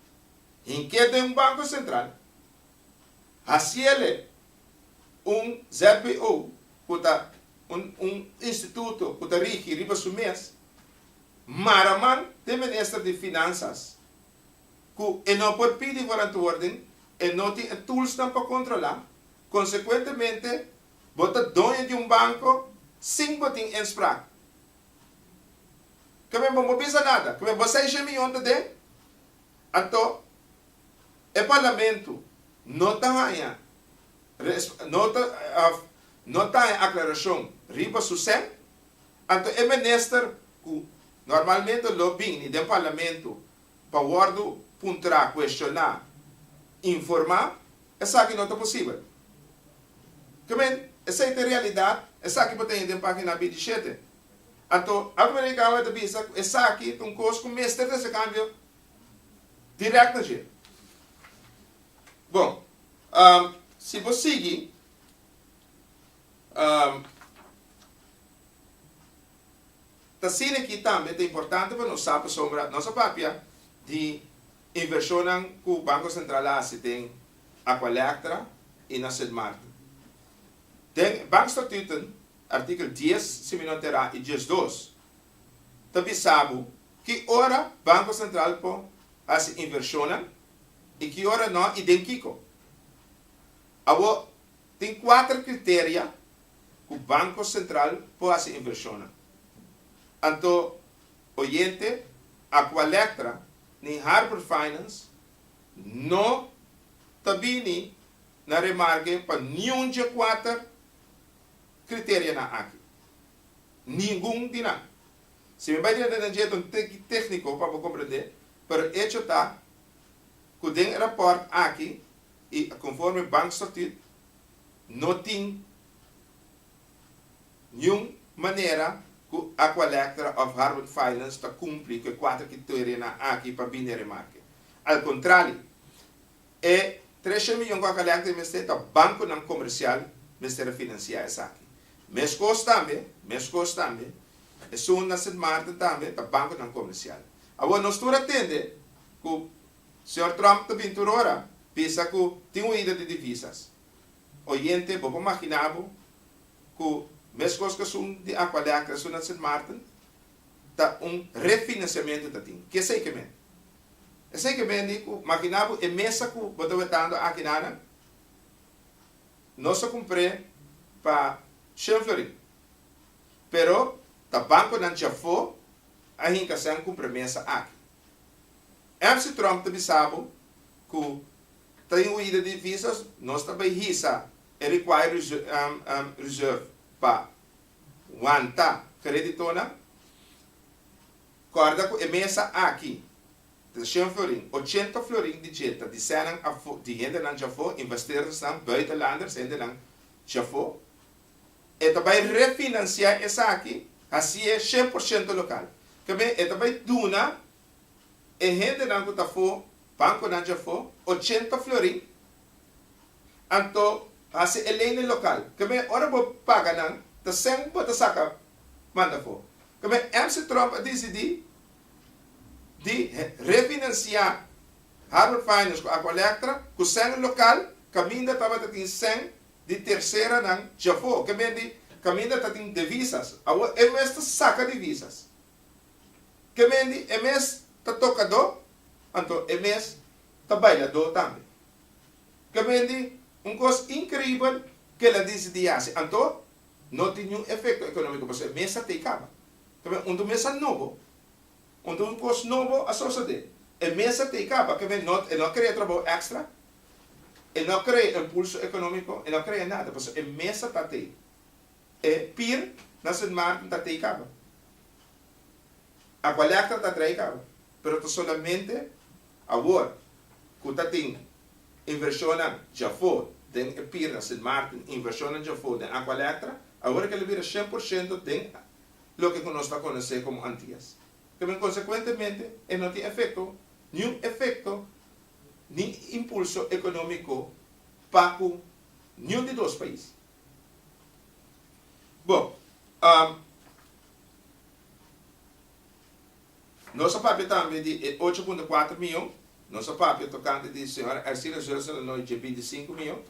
em que tem Banco Central, assim ele, ZBO, instituto que está riba su mês, maraman de ministro de Finanças, que não pode pedir para a ordem, e não tem tools para controlar, consequentemente, bota dono de banco, sem botar em spraak. Que não precisa nada, que você 6 milhões de então, o parlamento não está não tem aclaração riba susem, então é minister que normalmente lo bem no parlamento para o puntra questionar, informar, essa aqui não é possível. Essa é a realidade, essa aqui tem na página 27. Então, a América vai dizer que essa aqui é um curso com mestre desse câmbio direto na gente. Bom, se você seguir, tá sendo aqui também é importante para nós saber sobre nossa papia de inversão que o Banco Central tem a Electra e na Sedmarkt. Tem Banco Estatuto, artigo 10, se me não terá, e 10.2, também sabe que hora Banco Central pode fazer inversão e que hora não identifica. Agora, tem 4 critérios que o Banco Central pode fazer inversão. Então, oyente, a Electra, nem Harbor Finance, não também na remarque para nenhum de 4 critérios na aqui. Nenhum de nada. Se me vai dizer um jeito técnico para compreender, pero hecho está que tem rapport aqui e conforme o Banco Estatuto não tem nenhuma maneira que a Electra of Harvard Finance está cumprir com 4 critérios na aqui para vir remarque. Ao contrário, é 3 milhões com a Electra está banco não comercial, ministério financiar essa aqui. Mescos também, é só na Sedmarkt também, está banco não comercial. Agora, nós estamos atendendo que o Sr. Trump está vindo agora, pensa que tem uma ida de divisas. Oyente, vou imaginar que mesmo que são de Aqualectra, são na Sedmarkt, está refinanciamento da tem. Que sei que é? É sei que é, imaginar é mesa que eu estou votando aqui nada, nós comprei para Schenfleury. Pero, o banco não já foi, a gente sem cumprir mesa aqui. MC Trump também sabe que tem uma ida de divisas, nós também risa, require reserve para aguentar creditona, corda que a mesa aqui, de 100 florin, 80 florin de jeta, de gente não já foi, investidores não, buitenlanders, gente não já foi, e também refinanciar essa aqui, assim é 100% local. Também é também duna, e gente não que está foi, banco não já foi, 80 florin, então, assim é lei local. Também, ora vou pagar não, tá sem botar saca, manda foi. Também, MC Trump decidiu de refinanciar Harvard Finance com a Electra, com o sem local, caminho estava tem 100 de terceira não já foi, caminho está tem divisas, agora é mesmo saca divisas. Caminho é mesmo está tocador, então é mesmo está bailador também. Caminho coisa incrível que ela decidiu fazer, então não tem nenhum efeito econômico, porque a mesa tem acaba. Caminho mesa novo. Um curso novo associado. A mesa tem acaba, que não cria trabalho extra, e não cria impulso econômico, e não cria nada, porque a mesa está aí. E PIR, na Sedmarkt, está aí acaba. A Electra está aí acaba. Mas solamente agora, que está tem inversão já foi, tem PIR na Sedmarkt, inversão já foi, tem a Electra, agora que ele vira 100% tem o que nós está conhecendo como antigas. Que consequentemente não tem efeito, nenhum efeito, nem impulso econômico para nenhum de dois países. Bom, nossa papel também de 8,4 milhões, nossa papel tocante de senhora Arcila José no de 25 milhões,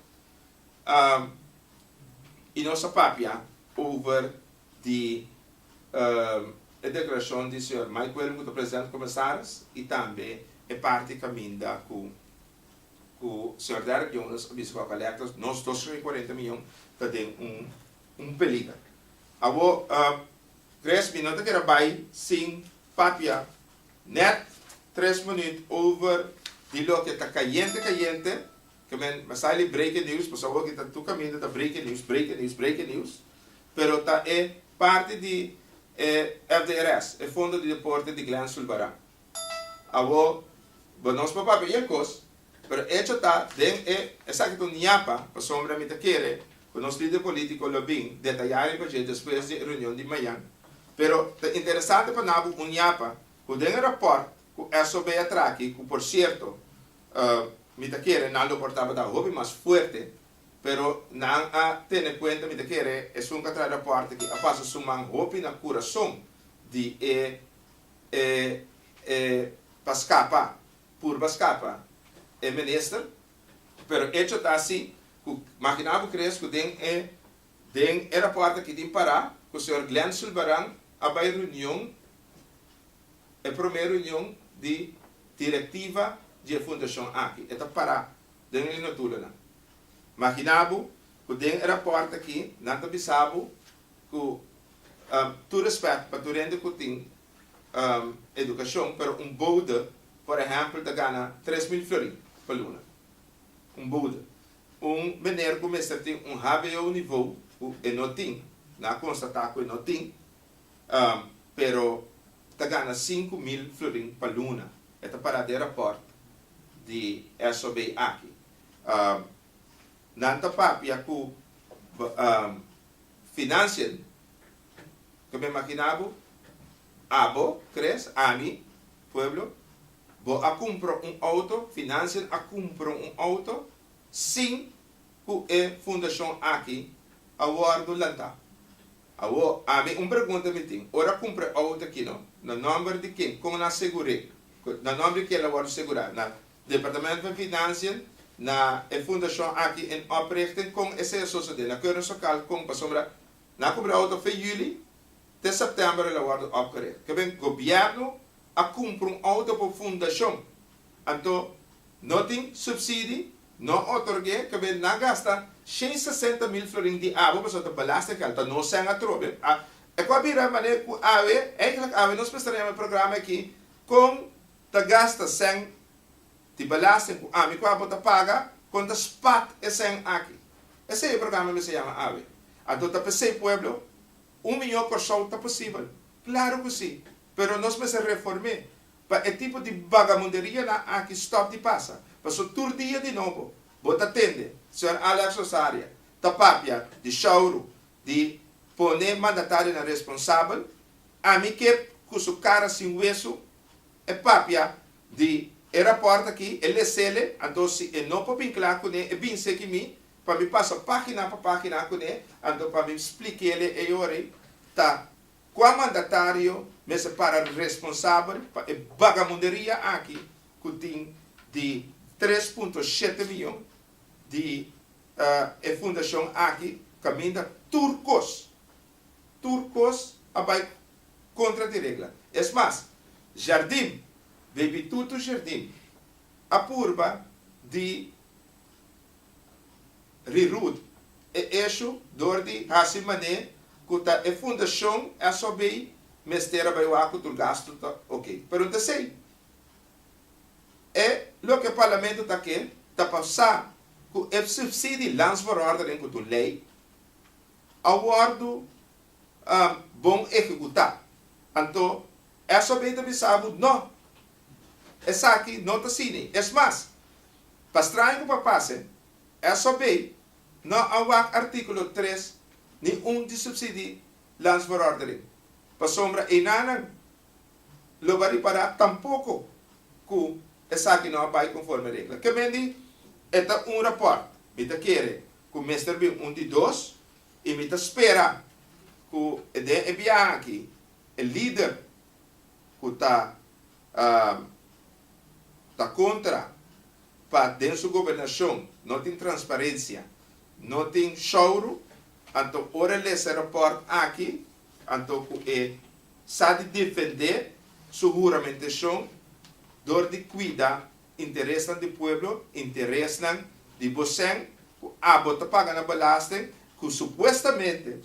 e nossa papel over de a declaração do senhor Mike Williams, do presidente do Comissários, e também é parte caminha com o senhor Derek Jonas, o bispo da Electra, nós 240 milhões, tem peligro. Agora, 3 minutos que vai sem papia, net 3 minutos over de lo que está caliente, que mas sai breaking news, pessoal que está tu caminho da breaking news, pero tá é parte de FDRS, é Fundo de Deporte de Glen Sulbarán. Abo, nós papá bem cos, pero hecho tá den exacto niapa, para sombra me querer, com os líderes políticos lo bem detalhar o projeto depois de reunião de manhã. Pero interessante para nabo niapa, o den rapport, o SOB atraqui, que por certo, me querer não lo portava da hobby mais forte, pero não a ter em conta me querer é um contra rapport que a passa sumang hobby na coração de pascapa, por pascapa, é ministro, pero hecho tá assim, imaginava cresco den rapport que tem para que o senhor Glen Sulbarán a reunião, a primeira reunião de diretiva de fundação aqui, é para den no tulana. Imaginava que den rapport aqui, não bisabo que tu respeito para tu rende que tem educação, pero bode, por exemplo, da gana 3.000 florins por luna. Bode. Meneer começa a ter HBO nível, e não tem, não constatar que não tem, pero da gana 5.000 florins por luna. É para o rapport de SOB aqui. Nanta papia ku financian que me imaginava abo, cres, ami, pueblo, bo a comprar auto, financian a comprar auto, sem que fundação aqui a guardo lanta. Awo, ami, pergunta me tem, ora compra auto aqui não, no número de quem, como na segure, no número de quem ela guarda segurar, na departamento de financian, na fundação aqui em oprichting com esse sociedade, na Keuren Local com pasombra, na compra auto foi juli, de setembro ela guarda opgericht. Que bem, governo a comprar auto por fundação, então não tem subsídio, não otorgue, que bem, não gasta 60.000 florins de água para a belasting que ela não se atrove. É com a bira maneira que a AVE, eigenlijk AVE, nós prestaremos um programa aqui com a gasta sem de belasting que a AMI a paga com a SPAT e sem aqui. Esse é o programa que se chama AVE. Então, para esse pueblo, 1 milhão por pessoa está possível. Claro que sim. Pero nós precisamos reformar. Para o tipo de vagabunderia aqui stop de passa. Para o tur dia de novo. Bota atende. Senhor Alex Rosaria. Tapapia de chauro. De poner mandatário na responsável. A mim que com sua cara sem hueso. É papia de rapport aqui. Ele sele. Então se não pode vincular com ele. É bem sei que me. Para me passar página para página com ele. Então para me explicar ele. E ore. Tá. Qual mandatário me para responsável para a vagabunderia aqui, que tem de 3,7 milhões de fundação aqui, caminha turcos. Turcos vai contra a regra. É mais, jardim, baby tudo jardim, a curva de Rirud, é isso, dor de Hasimane, que a fundação é só bem, mestera vai o do gasto, tá, ok. Pergunta sei. É o que o parlamento está aqui, está passar com o subsídio landsverordening com a lei, awardo bom executar. Então, é só bem também sabe, não. Essa aqui não está assim. É mais, para estranho para passe, é só bem, não há artículo 3, nenhum de subsídio landsverordening. Para sombra e nana lugar para tampouco que essa aqui não vai conforme a regra. Que mendi é rapport. Me ta quer que o mestre bem de 2 e me ta espera que de enviar aqui o líder que está contra para dentro da governação não tem transparência, não tem choro, então ora esse rapport aqui. Então, sabe defender sua juramentação, dor de cuidar, interesse do povo, interesse de você, a bota paga na belasting, que supostamente,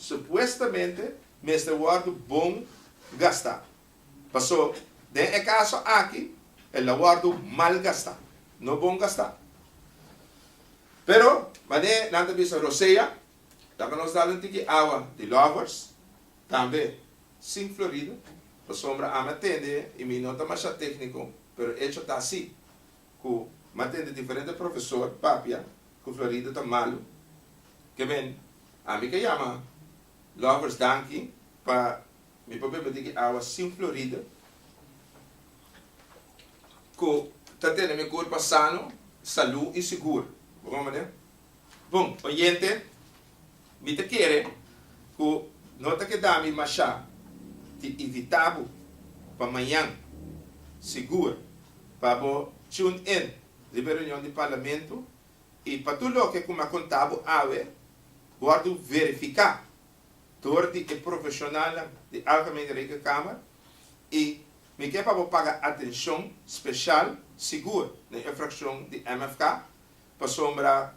mestre guardo bom gastar. Passou, de caso aqui, ele guardo mal gastar, não bom gastar. Pero, mané, nanta bisa Rosea, taka nos dalan tiki awa de Lovers, também, sim Florida, a sombra ama atende, e mi nota mais técnico, pero hecho tá assim, que matende diferente professor, papia, que Florida tá malo, que vem, a mim que chama Lovers Danke, para mi problema de que awa sim Florida, que tá tendo meu corpo sano, saúde e seguro. Vamos ver? Bom, oyente, me te quer que nota que dá-me machá de evitável para amanhã, seguro, para tune in de reunião de parlamento e para tudo que como contábil ave, guardo verificar todo de profissional de Algemene Rekenkamer e me quer para pagar atenção especial, seguro, na infração de MFK, para sombra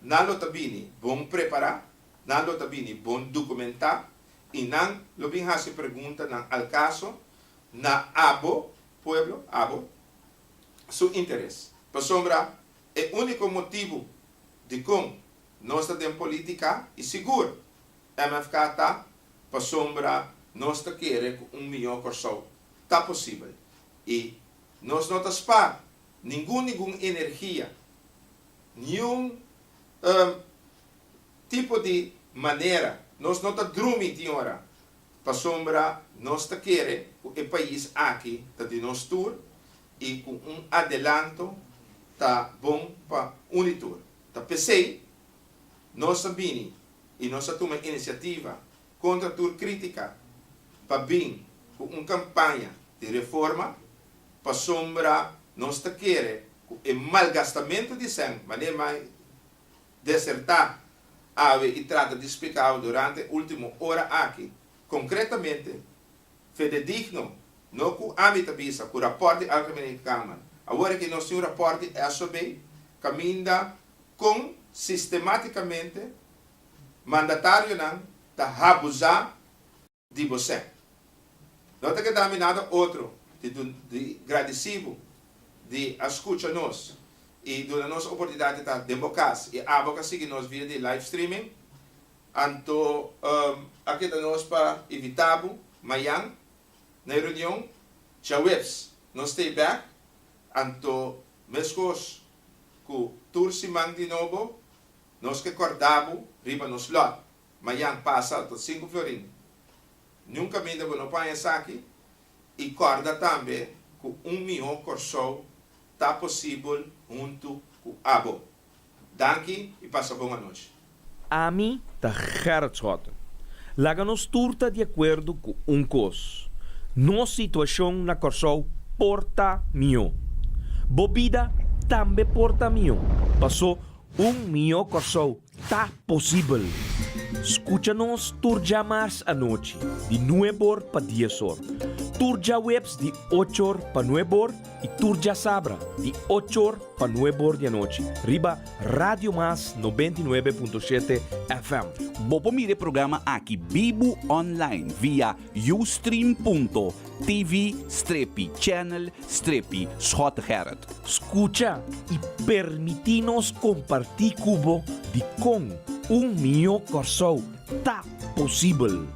não tabini bom preparar, não tabini bom documentar e não lo bem se pergunta na al caso na abo pueblo abo seu interesse. Para sombra é o único motivo de como nós temos política e seguro MFK tá para sombra nós queremos melhor corso tá possível e nós não spar nenhuma energia, nenhum tipo de maneira, nós não está dormindo de hora, para sombra, nós queremos o país aqui, está de nós tour, e com adelanto, está bom para unitur. Tá pensei, nós sabemos, e nós toma iniciativa contra a tour crítica, para vir com uma campanha de reforma, para sombra, nós queremos o malgastamento de sangue, mas nem mais desertar e trata de explicar durante a última hora aqui, concretamente, fidedigno, não com a mitabisa, com o raporte Algemene Câmara. Agora que nós temos um raporte SOB, caminha com sistematicamente mandatário não está abusar de você. Não tem que dar nada outro de agradecido de escuta nós e da nossa oportunidade de democracia e advocacy que nós via de live streaming. Então, aqui da nós para evitar amanhã na reunião já webs nós stay back. Então, mescos que tursiman de novo nós que acordamos riba nos lot amanhã passa até 5 florin. Nunca me ainda não põe aqui e corda também com melhor corso está possível junto com a abo. Danke e passa boa noite. A mim tá hertschoten. Laga-nos turta de acordo com coisa. Nossa situação na Corsou porta mio. Bobida também porta mio. Passou mio Corsou tá possível. Escucha-nos turja mais a noite, de 9 para 10 horas. Turja webs de 8 horas para 9 horas e turja sabra de 8 horas para 9 horas da noite. Riba Radio Mas 99.7 FM. Bopo mire programa aqui Bibo Online via ustream.tv/channel/Schotgerrit. Escucha e permitinos compartir cubo de com melhor corso tá possível.